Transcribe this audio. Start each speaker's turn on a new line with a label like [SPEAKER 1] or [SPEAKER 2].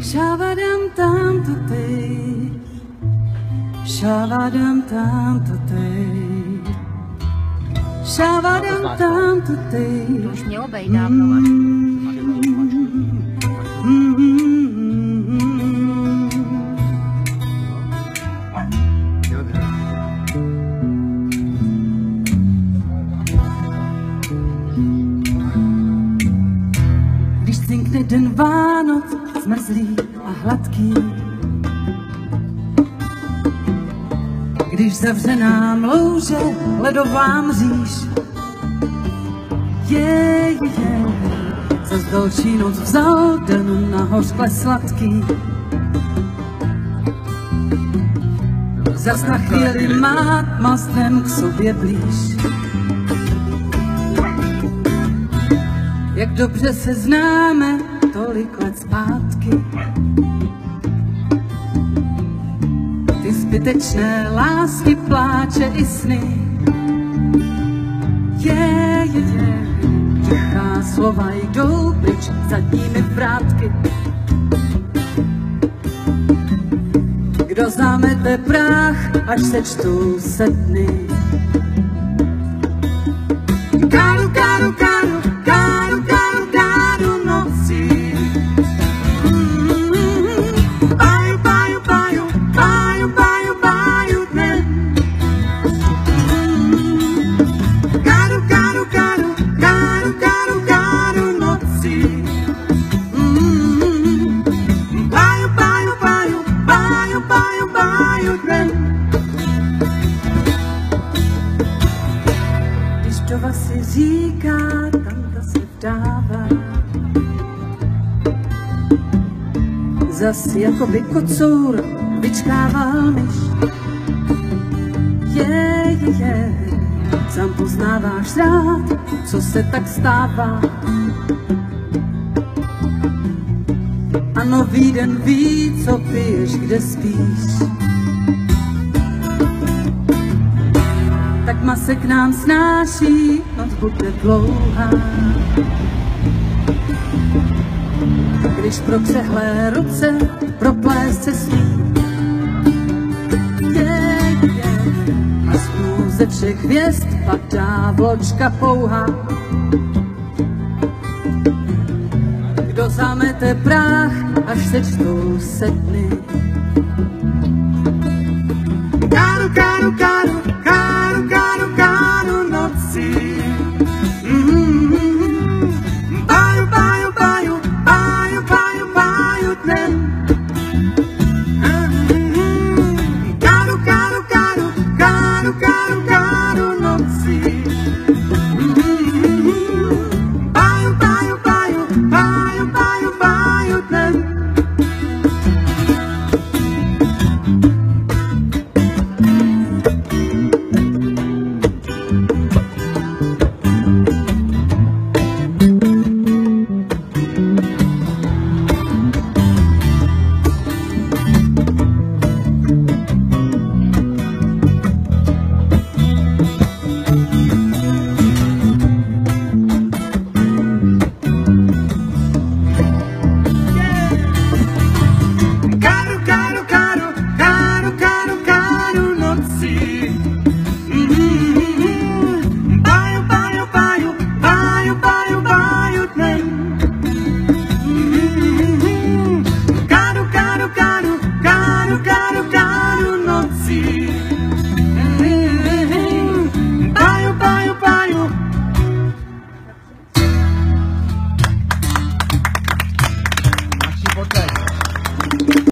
[SPEAKER 1] Shavadam tam tutay, shavadam tam tutay, shavadam tam tutay.
[SPEAKER 2] To už mělo být dávno.
[SPEAKER 1] Když cinkne den Vánoc, zmrzlý a hladký, když zavře nám louže ledová mříž, zas další noc vzal den na hořkle sladký. Zas na chvíli má tma snem k sobě blíž. Jak dobře se známe tolik let zpátky, ty zbytečné lásky, pláče i sny. Tichá slova jdou pryč zadními vrátky. Kdo zamete prach, až sečtou se dny. Káru, káru, káru, káru, káru, káru nocí. Baju, baju, baju, baju, baju, baju dnem. Káru, káru, káru, káru, káru, káru nocí. Baju, baju, baju, baju, baju, baju dnem. Když to vlastně říká, tamta se vdává. Zas jako by kocour vyčkával myš. Sám poznáváš rád, co se tak stává. A nový den ví, co piješ, kde spíš. Tak tma se k nám snáší, noc bude dlouhá. Když pro křehlé ruce proplést se smí. A spolu ze všech hvězd padá vločka pouhá. Kdo zamete prach, až sečtou se dny.